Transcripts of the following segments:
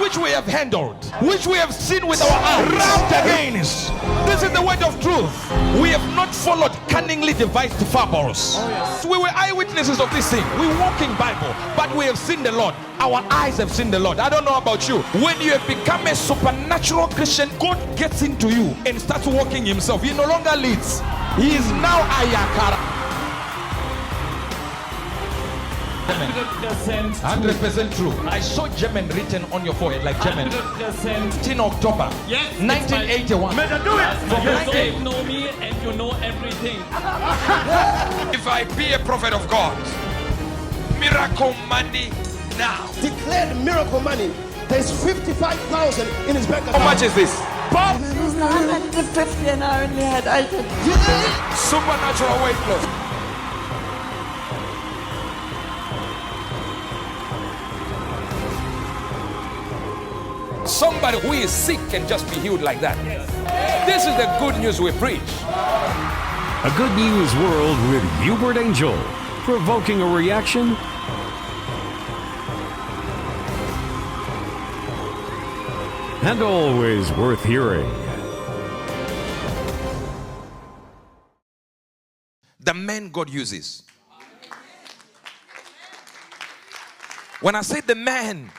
which we have handled, which we have seen with our eyes, rubbed against. This is the word of truth. We have not followed cunningly devised fables. We were eyewitnesses of this thing. We walk in Bible, but we have seen the Lord. Our eyes have seen the Lord. I don't know about you. When you have become a supernatural Christian, God gets into you and starts walking himself. He no longer leads. He is now Ayakara. 100% true. I saw German written on your forehead like German. 100%. 10 October 1981. You don't know me and you know everything. If I be a prophet of God, miracle money now. Declared miracle money. There's 55,000 in his bank account. How much is this? Bob! It was 150 and I only had 8. Supernatural weight loss. Somebody who is sick can just be healed like that. This is the good news we preach. A good news world with Uebert Angel, provoking a reaction and always worth hearing. The men God uses. When I say the man,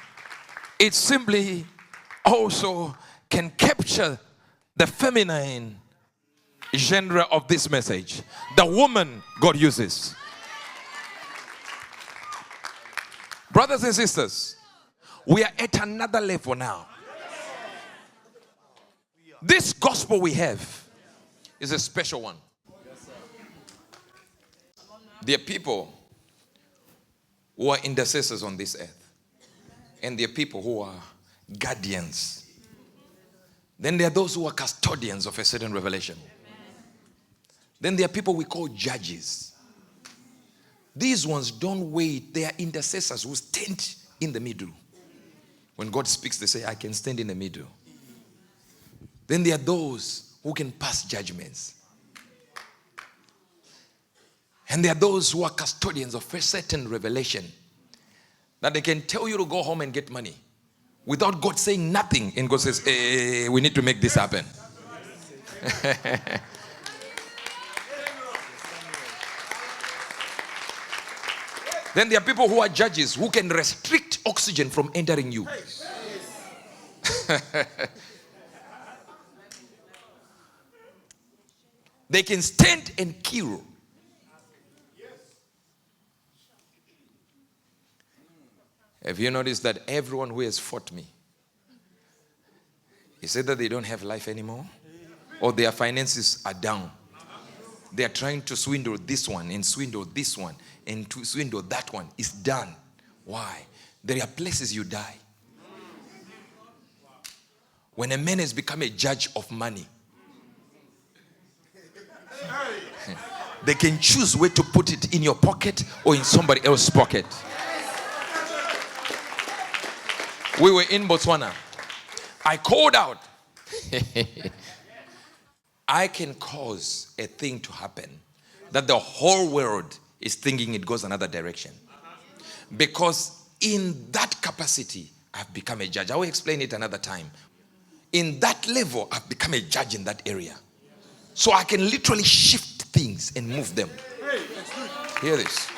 it simply also can capture the feminine genre of this message. The woman God uses. Brothers and sisters, we are at another level now. This gospel we have is a special one. There are people who are intercessors on this earth, and there are people who are guardians. Then there are those who are custodians of a certain revelation. Then there are people we call judges. These ones don't wait. They are intercessors who stand in the middle. When God speaks, they say, I can stand in the middle. Then there are those who can pass judgments. And there are those who are custodians of a certain revelation, that they can tell you to go home and get money without God saying nothing. And God says, we need to make this happen. Then there are people who are judges who can restrict oxygen from entering you. They can stand and kill. Have you noticed that everyone who has fought me is either they don't have life anymore or their finances are down. They are trying to swindle this one and swindle this one and to swindle that one. It's done. Why? There are places you die. When a man has become a judge of money, they can choose where to put it, in your pocket or in somebody else's pocket. We were in Botswana. I called out. I can cause a thing to happen that the whole world is thinking it goes another direction. Because in that capacity, I've become a judge. I will explain it another time. In that level, I've become a judge in that area. So I can literally shift things and move them. Hear this.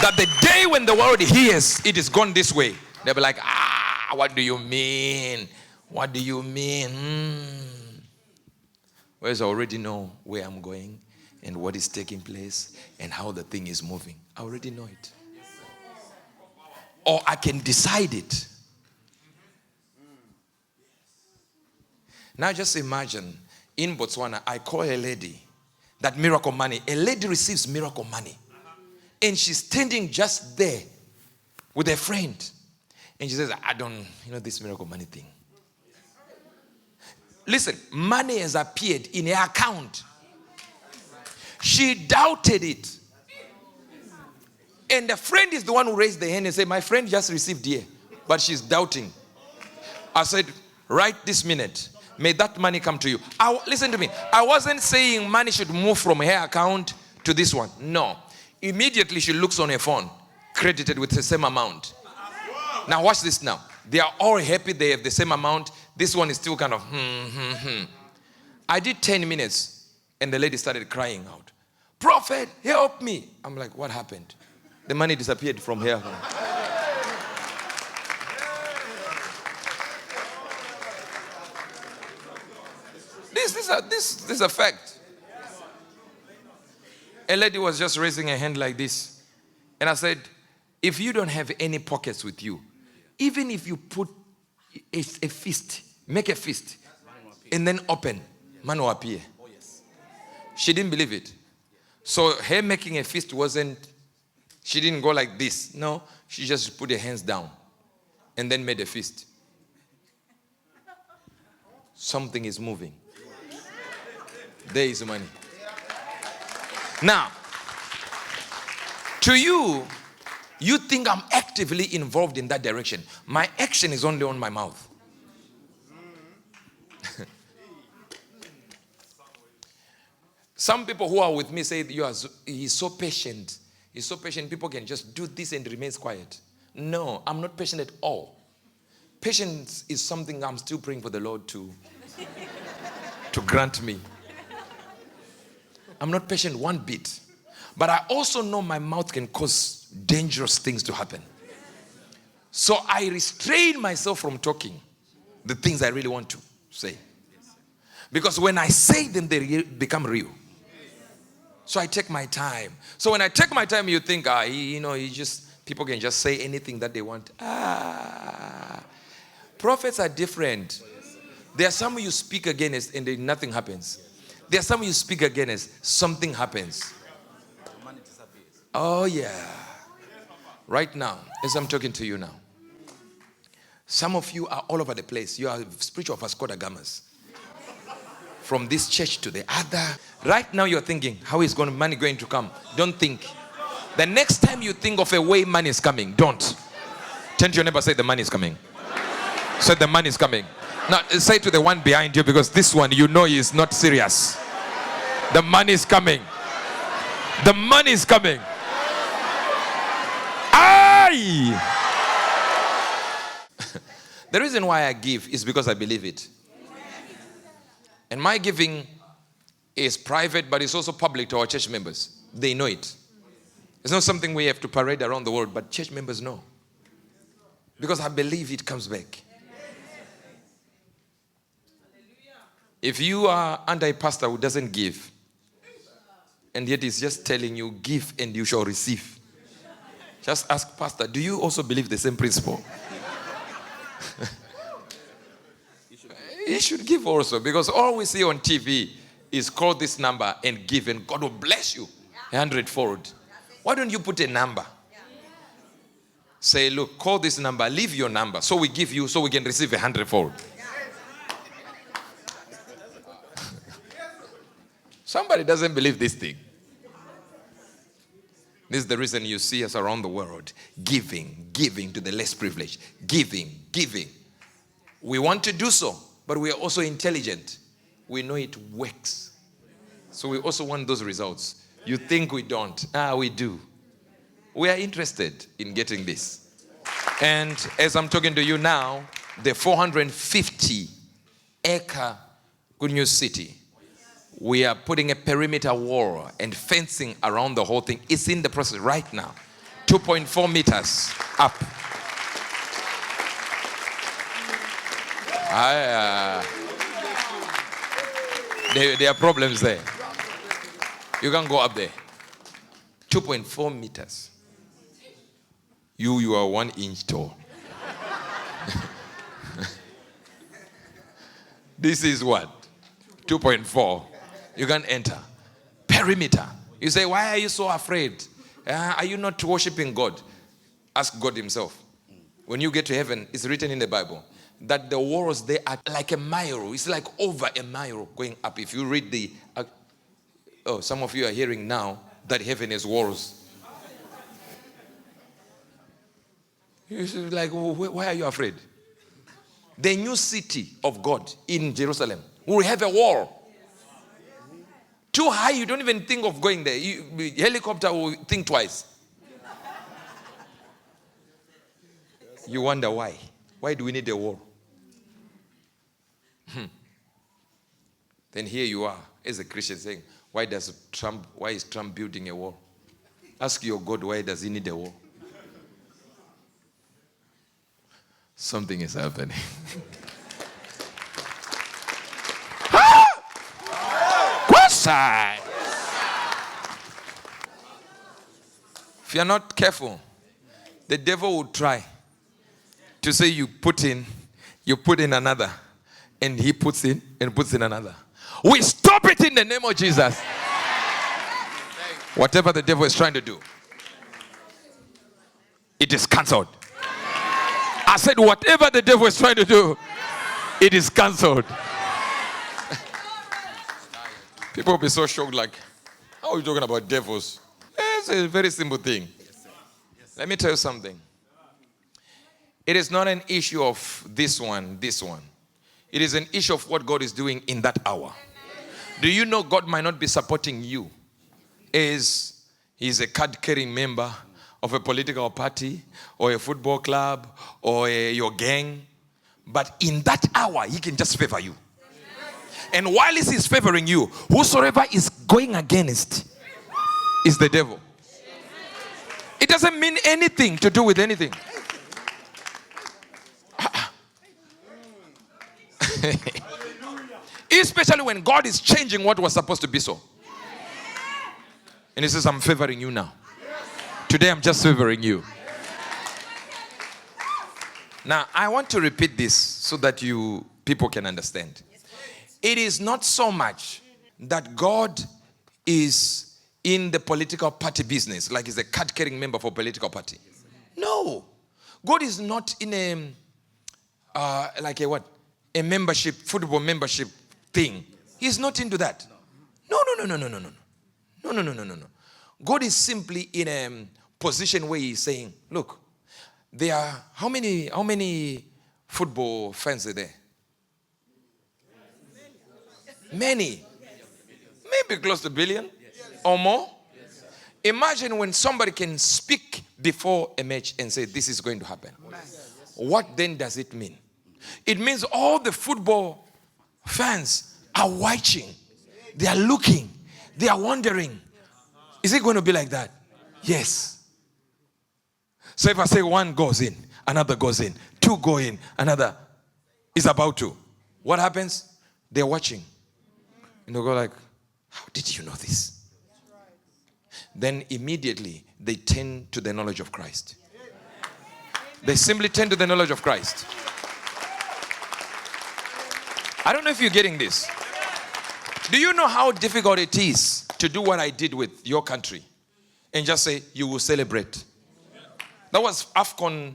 That the day when the world hears it is gone this way, they'll be like, what do you mean? What do you mean? Whereas I already know where I'm going and what is taking place and how the thing is moving. I already know it. Or I can decide it. Now just imagine, in Botswana, I call a lady that miracle money. A lady receives miracle money. And she's standing just there with a friend. And she says, I don't, this miracle money thing. Listen, money has appeared in her account. She doubted it. And the friend is the one who raised the hand and said, my friend just received here, but she's doubting. I said, right this minute, may that money come to you. Listen to me. I wasn't saying money should move from her account to this one. No. Immediately she looks on her phone, credited with the same amount. Now watch this now. They are all happy. They have the same amount. This one is still kind of, I did 10 minutes and the lady started crying out. Prophet, help me. I'm like, what happened? The money disappeared from here. This is a fact. A lady was just raising her hand like this. And I said, if you don't have any pockets with you, even if you put a fist, make a fist, and then open, money will appear. She didn't believe it. So her making a fist wasn't, she didn't go like this. No, she just put her hands down and then made a fist. Something is moving. There is money. Now, to you, you think I'm actively involved in that direction. My action is only on my mouth. Some people who are with me say, he's so patient. He's so patient, people can just do this and remain quiet. No, I'm not patient at all. Patience is something I'm still praying for the Lord to grant me. I'm not patient one bit. But I also know my mouth can cause dangerous things to happen. So I restrain myself from talking the things I really want to say. Because when I say them, they become real. So I take my time. So when I take my time, you think, people can just say anything that they want. Prophets are different. There are some you speak against and then nothing happens. There are some you speak against, something happens. Oh yeah. Right now, as I'm talking to you now, some of you are all over the place. You are spiritual Vasco da Gamas. From this church to the other. Right now you're thinking, how is money going to come? Don't think. The next time you think of a way money is coming, don't. Turn to your neighbor, say the money is coming. Say the money is coming. Now say to the one behind you, because this one you know is not serious. The money is coming. The money is coming. Aye! The reason why I give is because I believe it. And my giving is private, but it's also public to our church members. They know it. It's not something we have to parade around the world, but church members know. Because I believe it comes back. If you are under a pastor who doesn't give, and yet he's just telling you, give and you shall receive. Just ask pastor, do you also believe the same principle? He should give also, because all we see on TV is call this number and give, and God will bless you 100-fold. Why don't you put a number? Say, look, call this number, leave your number, so we give you, so we can receive 100-fold. Somebody doesn't believe this thing. This is the reason you see us around the world giving to the less privileged. Giving. We want to do so, but we are also intelligent. We know it works. So we also want those results. You think we don't. We do. We are interested in getting this. And as I'm talking to you now, the 450-acre Good News City, we are putting a perimeter wall and fencing around the whole thing. It's in the process right now. 2.4 meters up. There are problems there. You can't go up there. 2.4 meters. You are 1 inch tall. This is what? 2.4. You can't enter. Perimeter. You say, why are you so afraid? Are you not worshiping God? Ask God himself. When you get to heaven, it's written in the Bible that the walls there are like a mile. It's like over a mile going up. If you read the... some of you are hearing now that heaven has walls. You should be like, why are you afraid? The new city of God in Jerusalem will have a wall. Too high, you don't even think of going there. Helicopter will think twice. You wonder why. Why do we need a war? Then here you are as a Christian saying, why is Trump building a wall? Ask your God, why does he need a wall? Something is happening. If you're not careful, the devil will try to say you put in another, and he puts in another. We stop it in the name of Jesus. Whatever the devil is trying to do, it is cancelled. I said, whatever the devil is trying to do, it is cancelled. People will be so shocked, like, how are you talking about devils? It's a very simple thing. Let me tell you something. It is not an issue of this one. It is an issue of what God is doing in that hour. Do you know God might not be supporting you as he's a card-carrying member of a political party or a football club or your gang, but in that hour, he can just favor you. And while he is favoring you, whosoever is going against is the devil. It doesn't mean anything to do with anything. Especially when God is changing what was supposed to be so. And he says, I'm favoring you now. Today I'm just favoring you. Now, I want to repeat this so that people can understand. It is not so much that God is in the political party business, like he's a card-carrying member for a political party. No. God is not in a membership, football membership thing. He's not into that. No. God is simply in a position where he's saying, look, there are how many football fans are there? Many. Maybe close to 1 billion or more. Imagine when somebody can speak before a match and say, this is going to happen. What then does it mean? It means all the football fans are watching. They are looking. They are wondering, is it going to be like that? Yes. So if I say one goes in, another goes in, two go in, another is about to. What happens? They're watching. And they'll go like, how did you know this? Then immediately they turn to the knowledge of Christ. They simply turn to the knowledge of Christ. I don't know if you're getting this. Do you know how difficult it is to do what I did with your country and just say, you will celebrate? That was AFCON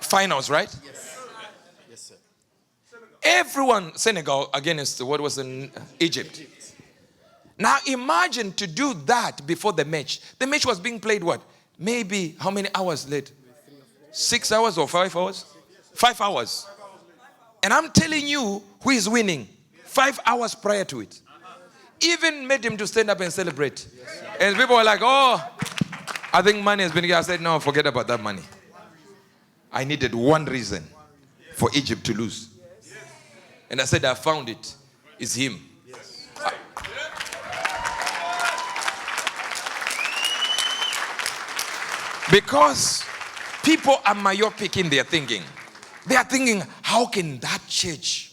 finals, right? Yes, sir. Everyone, Senegal against what was in Egypt. Now imagine to do that before the match. The match was being played what? Maybe how many hours late? 6 hours or 5 hours? 5 hours. And I'm telling you who is winning 5 hours prior to it. Even made him to stand up and celebrate. And people were like, oh, I think money has been given. I said, no, forget about that money. I needed one reason for Egypt to lose. And I said, I found it. It's him. Because people are myopic in their thinking. They are thinking, how can that church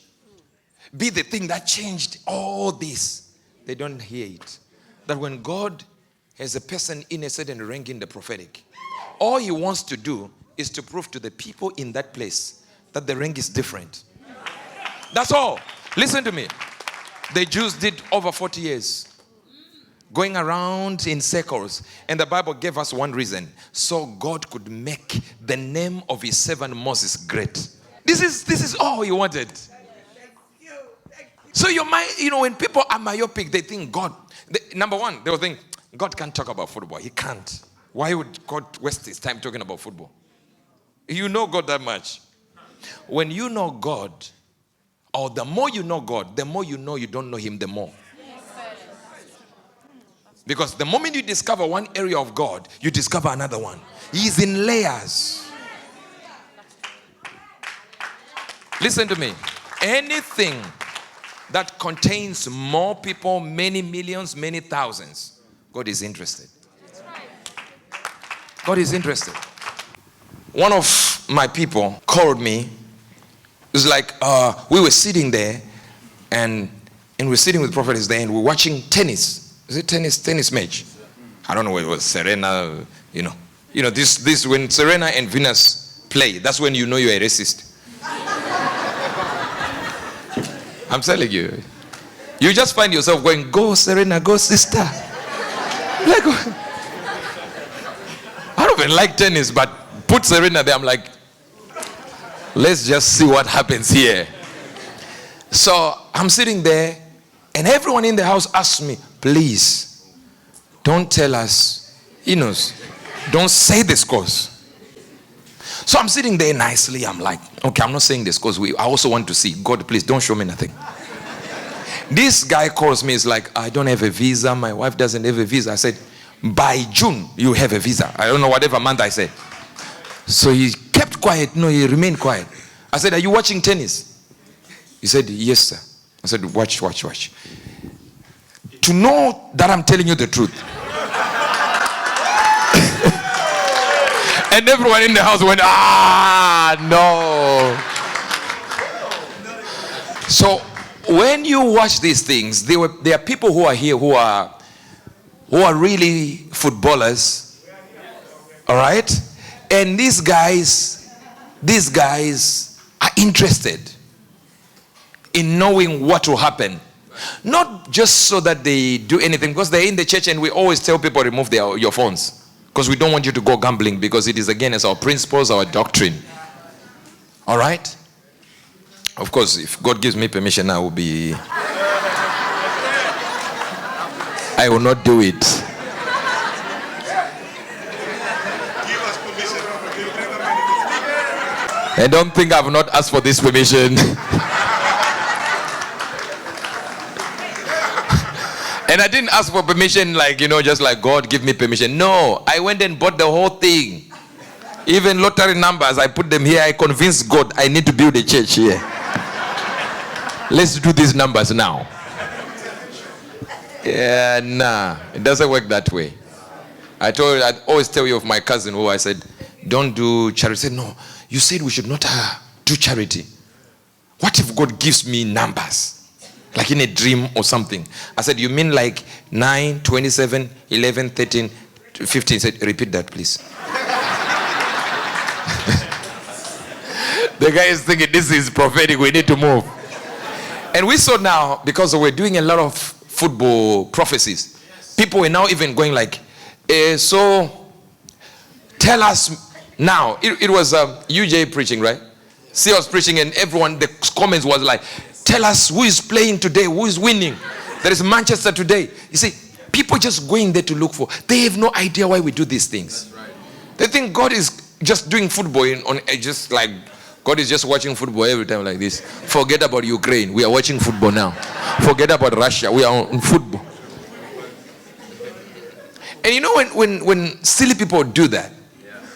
be the thing that changed all this? They don't hear it. That when God has a person in a certain rank in the prophetic, all he wants to do is to prove to the people in that place that the rank is different. That's all. Listen to me. The Jews did over 40 years going around in circles, and the Bible gave us one reason: so God could make the name of his servant Moses great. This is all he wanted. So your mind, when people are myopic, they think God. Number one, they will think God can't talk about football. He can't. Why would God waste his time talking about football? You know God that much. When you know God, or the more you know God, the more you know you don't know him the more. Because the moment you discover one area of God, you discover another one. He's in layers. Listen to me. Anything that contains more people, many millions, many thousands, God is interested. God is interested. One of my people called me. It was like we were sitting there, and we're sitting with Prophet there, and we're watching tennis. Is it tennis match? I don't know whether it was Serena, you know, this when Serena and Venus play, that's when you know you're a racist. I'm telling you. You just find yourself going, go Serena, go sister. Like, I don't even like tennis, but put Serena there, I'm like, let's just see what happens here. So I'm sitting there, and everyone in the house asks me, please, don't tell us, don't say this cause. So I'm sitting there nicely, I'm like, okay, I'm not saying this because I also want to see. God, please, don't show me nothing. This guy calls me, it's like, I don't have a visa, my wife doesn't have a visa. I said, by June, you have a visa. I don't know, whatever month I said. So he kept quiet. No, he remained quiet. I said, are you watching tennis? He said, yes, sir. I said, watch. To know that I'm telling you the truth. And everyone in the house went, no. So when you watch these things, there are people who are here who are really footballers. All right? And these guys are interested in knowing what will happen. Not just so that they do anything, because they're in the church and we always tell people remove your phones. Because we don't want you to go gambling, because it is against our principles, our doctrine. All right? Of course, if God gives me permission, I will not do it. I don't think I've not asked for this permission. And I didn't ask for permission like, just like, God, give me permission. No, I went and bought the whole thing. Even lottery numbers, I put them here. I convinced God I need to build a church here. Let's do these numbers now. Yeah, nah, it doesn't work that way. I'd always tell you of my cousin who I said, don't do charity. He said, no, you said we should not do charity. What if God gives me numbers? Like in a dream or something. I said, you mean like 9, 27, 11, 13, 15? He said, repeat that, please. The guy is thinking, this is prophetic, we need to move. And we saw now, because we're doing a lot of football prophecies, people were now even going like, so tell us now. It was UJ preaching, right? See, I was preaching, and everyone, the comments was like, tell us who is playing today, who is winning. There is Manchester today. You see, people just going there to look for. They have no idea why we do these things. Right. They think God is just doing football just like God is just watching football every time like this. Forget about Ukraine. We are watching football now. Forget about Russia. We are on football. And when silly people do that,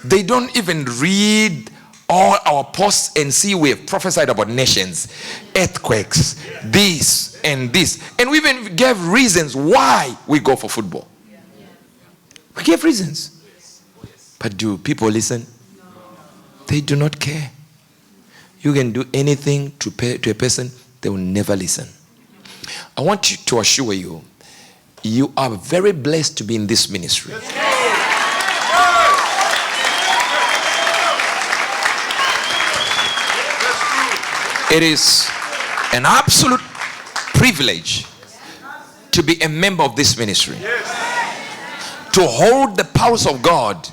they don't even read all our posts and see we have prophesied about nations, earthquakes, this and this. And we even gave reasons why we go for football. We gave reasons. But do people listen? They do not care. You can do anything to a person, they will never listen. I want to assure you, you are very blessed to be in this ministry. It is an absolute privilege to be a member of this ministry. To hold the powers of God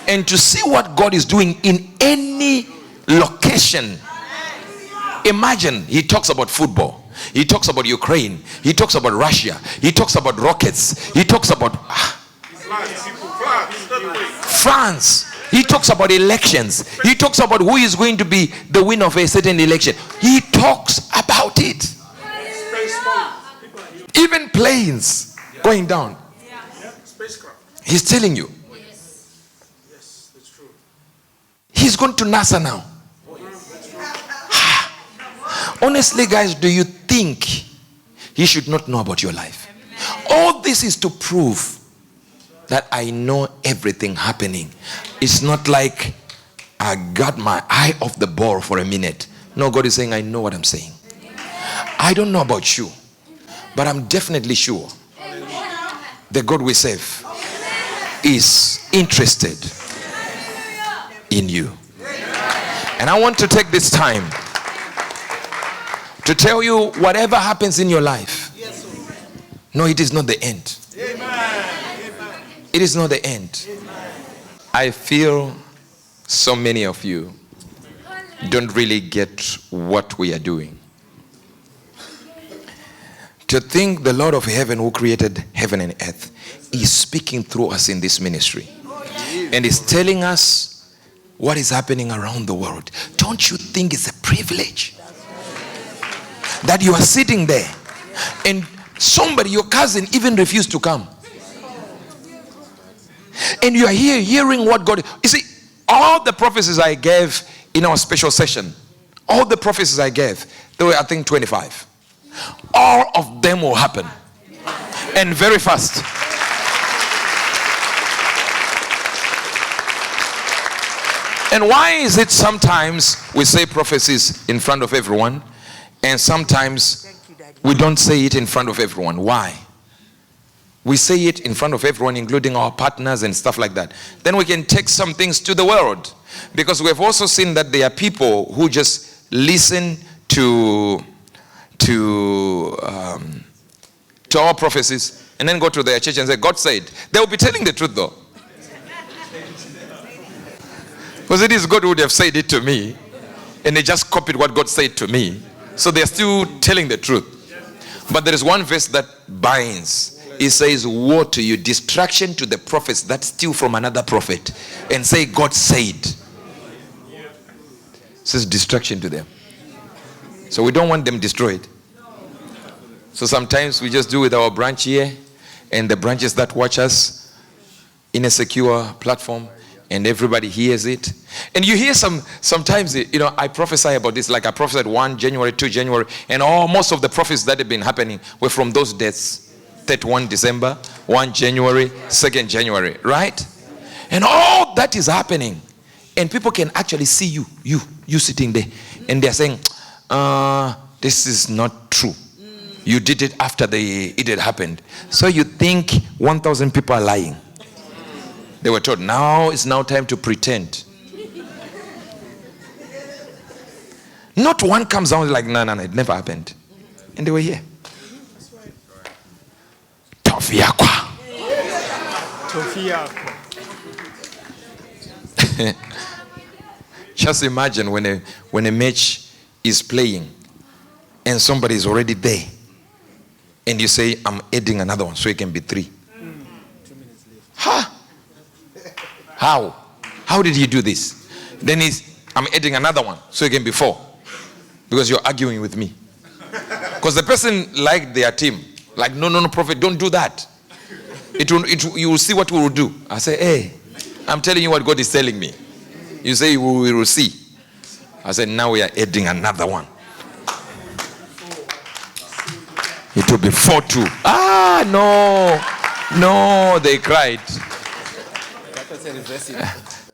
and to see what God is doing in any location. Imagine, he talks about football. He talks about Ukraine. He talks about Russia. He talks about rockets. He talks about France. He talks about elections. He talks about who is going to be the winner of a certain election. He talks about it. Even planes going down. He's telling you. He's going to NASA now. Honestly, guys, do you think he should not know about your life? All this is to prove that I know everything happening. It's not like I got my eye off the ball for a minute. No, God is saying, I know what I'm saying. I don't know about you, but I'm definitely sure the God we serve is interested in you. And I want to take this time to tell you, whatever happens in your life, no, it is not the end. It is not the end. I feel so many of you don't really get what we are doing. To think the Lord of heaven, who created heaven and earth, is speaking through us in this ministry and is telling us what is happening around the world. Don't you think it's a privilege that you are sitting there and somebody, your cousin, even refused to come, and you are here hearing what God... You see, all the prophecies I gave in our special session, all the prophecies I gave, there were, I think, 25. All of them will happen, and very fast. And why is it sometimes we say prophecies in front of everyone, and sometimes we don't say it in front of everyone? Why? We say it in front of everyone, including our partners and stuff like that. Then we can take some things to the world, because we have also seen that there are people who just listen to our prophecies and then go to their church and say, God said. They will be telling the truth though, because it is God who would have said it to me, and they just copied what God said to me, so they're still telling the truth. But there is one verse that binds. It says, woe to you, distraction to the prophets that steal from another prophet and say God said. It says distraction to them. So we don't want them destroyed. So sometimes we just do with our branch here and the branches that watch us in a secure platform, and everybody hears it. And you hear sometimes, you know, I prophesy about this, like I prophesied 1 January, 2 January, and most of the prophecies that have been happening were from those dates. 31 December, 1 January, 2nd January, right? And all that is happening, and people can actually see you sitting there, and they're saying, this is not true. You did it after it had happened. So you think 1,000 people are lying. They were told, now it's now time to pretend. Not one comes down like, no, it never happened. And they were here. Just imagine when a match is playing and somebody is already there, and you say, I'm adding another one so it can be 3. Huh? How did he do this? Then I'm adding another one so it can be 4, because you're arguing with me, because the person liked their team. Like, no, prophet, don't do that. You will see what we will do. I say, hey, I'm telling you what God is telling me. You say, we will see. I said, now we are adding another one. It will be 4-2. No, they cried.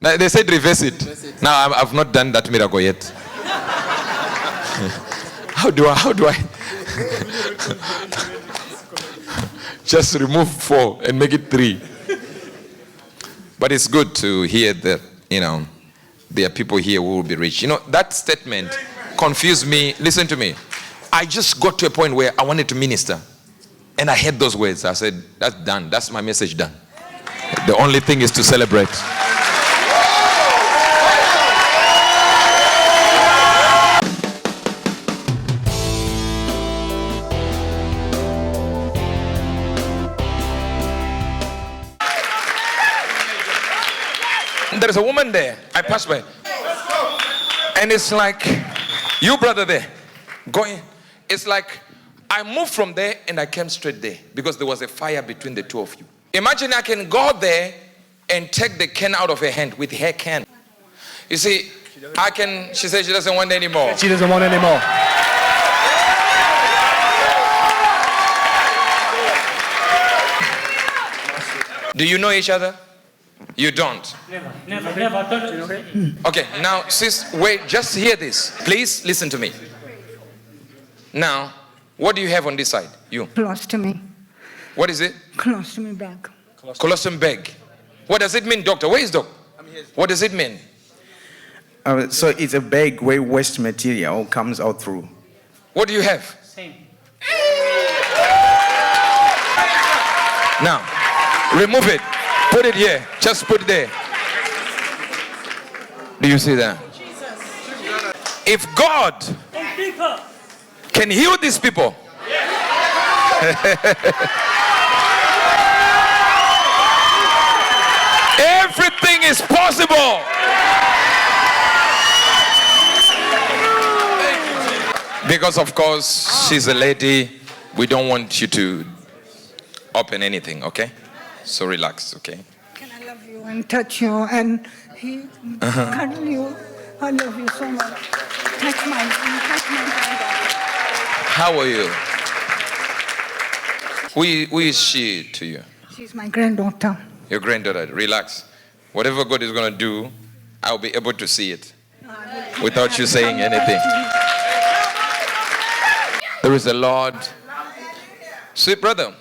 They said reverse it. Now, I've not done that miracle yet. How do I? Just remove 4 and make it 3. But it's good to hear that, you know, there are people here who will be rich. You know, that statement confused me. Listen to me. I just got to a point where I wanted to minister, and I heard those words. I said, that's done. That's my message done. The only thing is to celebrate. There's a woman there. I passed by. And it's like, you brother there, going. It's like, I moved from there and I came straight there, because there was a fire between the two of you. Imagine I can go there and take the can out of her hand with her can. You see, she said she doesn't want anymore. She doesn't want anymore. Do you know each other? You don't. Never. Don't. Okay, now, sis, wait, just hear this. Please listen to me. Now, what do you have on this side? You. Colostomy. What is it? Colostomy bag. Colostomy bag. What does it mean, doctor? Where is doc? What does it mean? So it's a bag where waste material comes out through. What do you have? Same. Now, remove it. Put it here. Just put it there. Do you see that? If God can heal these people, everything is possible. Because of course she's a lady, we don't want you to open anything, okay? So relax, okay? Can I love you and touch you and cuddle you? I love you so much. Touch my hand. How are you? Who is she to you? She's my granddaughter. Your granddaughter. Relax. Whatever God is going to do, I'll be able to see it without you saying anything. There is a Lord. Sweet brother,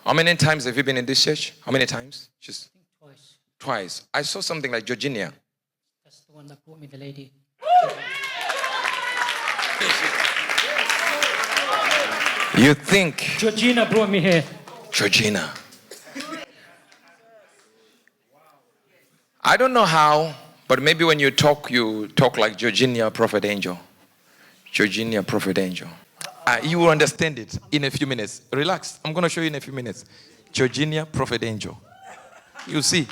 how many times have you been in this church? How many times? Just Twice. twice. I saw something like Georgina. That's the one that brought me the lady. You think Georgina brought me here. Georgina. I don't know how, but maybe when you talk like Georgina, prophet angel. Georgina, prophet angel. You will understand it in a few minutes. Relax. I'm going to show you in a few minutes. Georgina, prophet angel. You'll see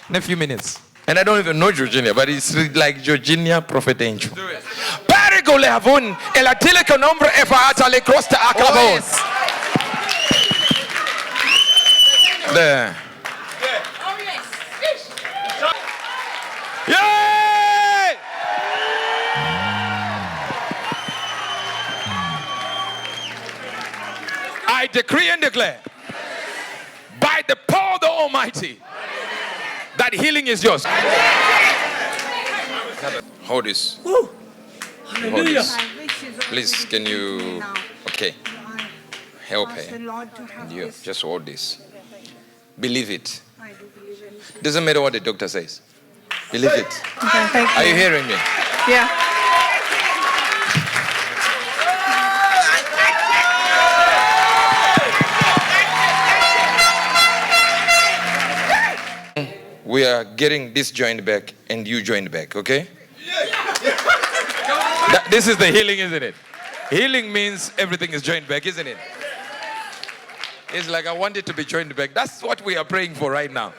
in a few minutes. And I don't even know Georgina, but it's like Georgina, prophet angel. Parigo le havun, el atile que nombre efaata le crosta acabon. There. Yay! I decree and declare by the power of the Almighty that healing is yours. Hold this. Hold Hallelujah. this. Please, can you? Okay. Help Ask the her. Lord to have You this. just hold this. Believe it. I do believe in it. Doesn't matter what the doctor says. Believe it. Okay, thank Are you hearing me? Yeah. We are getting this joint back and you joint back, okay? This is the healing, isn't it? Healing means everything is joined back, isn't it? It's like I want it to be joined back. That's what we are praying for right now.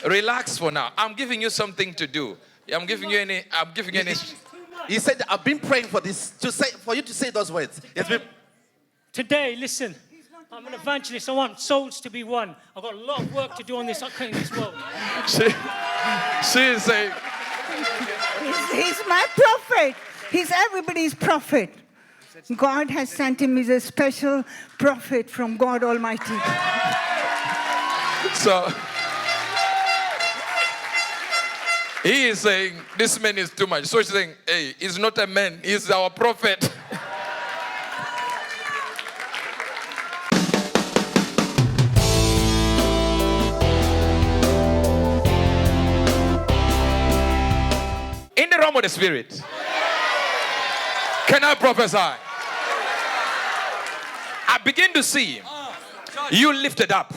Relax for now. I'm giving you something to do. I'm giving you any. He said, I've been praying for this, for you to say those words. It's been, Today, listen. I'm an evangelist. I want souls to be won. I've got a lot of work to do on this in this world. She is saying, He's my prophet. He's everybody's prophet. God has sent him as a special prophet from God Almighty. so he is saying, this man is too much. So she's saying, hey, he's not a man, he's our prophet. In the realm of the spirit, can I prophesy? I begin to see you lifted up.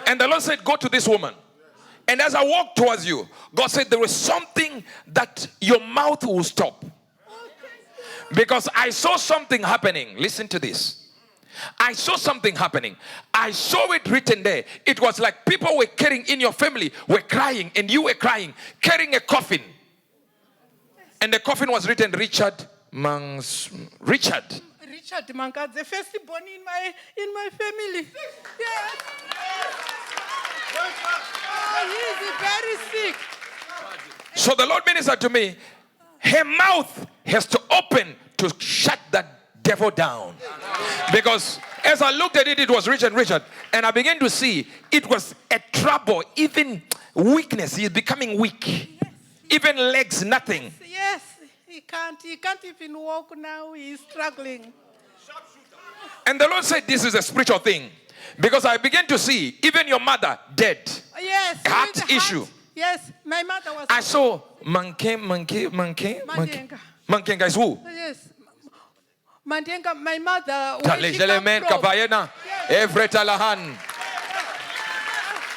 And the Lord said, go to this woman. And as I walk towards you, God said, there is something that your mouth will stop. Because I saw something happening. Listen to this. I saw something happening. I saw it written there. It was like people were carrying in your family, were crying, and you were crying, carrying a coffin. And the coffin was written Richard. Richard Manka, the first born in my family. Yes. He's very sick. So the Lord ministered to me, her mouth has to open to shut that devil down. Because As I looked at it, it was Richard. And I began to see it was a trouble, even weakness. He's becoming weak. Yes. Even legs, nothing. Yes, he can't even walk now. He's struggling. And the Lord said, this is a spiritual thing. Because I began to see, even your mother dead. Yes. Heart with the issue. Yes, my mother was. I saw Mankenga is who? Yes. Mandenga, my mother.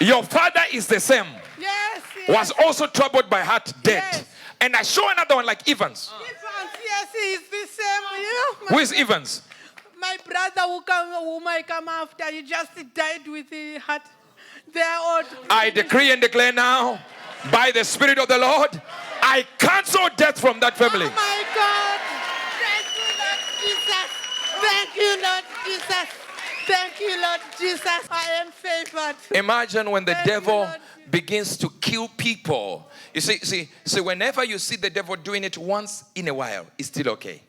Your father is the same. Yes, Was also troubled by heart, dead. Yes. And I saw another one like Evans. Evans, yes, he's the same. Who is Evans? My brother who might come after, he just died with the heart. They are all. I decree and declare now, by the Spirit of the Lord, I cancel death from that family. Oh my God. Thank you, Lord Jesus. Thank you, Lord Jesus. Thank you, Lord Jesus. I am favored. Imagine when the Thank you, devil Lord. begins to kill people. You see, whenever you see the devil doing it once in a while, it's still okay.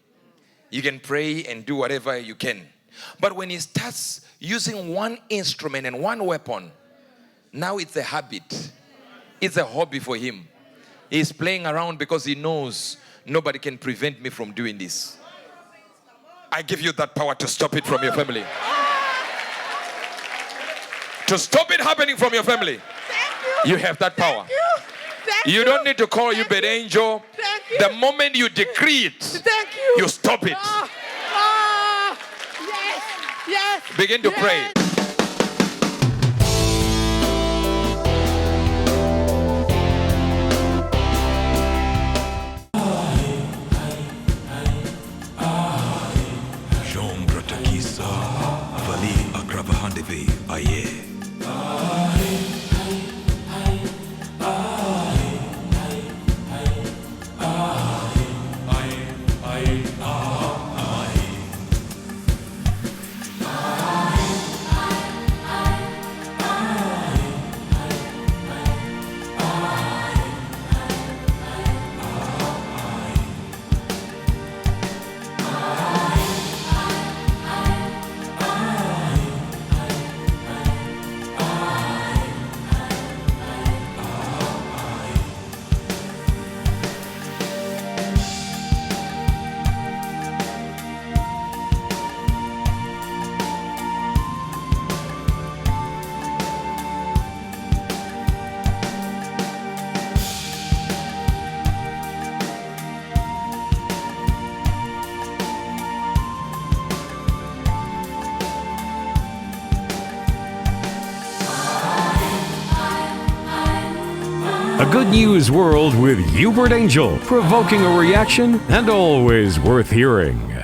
You can pray and do whatever you can. But when he starts using one instrument and one weapon, now it's a habit. It's a hobby for him. He's playing around because he knows nobody can prevent me from doing this. I give you that power to stop it from your family. To stop it happening from your family. You have that power. You don't need to call Uebert angel. The moment you decree it, you stop it. Yes. Begin to pray. A good news world with Uebert Angel, provoking a reaction and always worth hearing.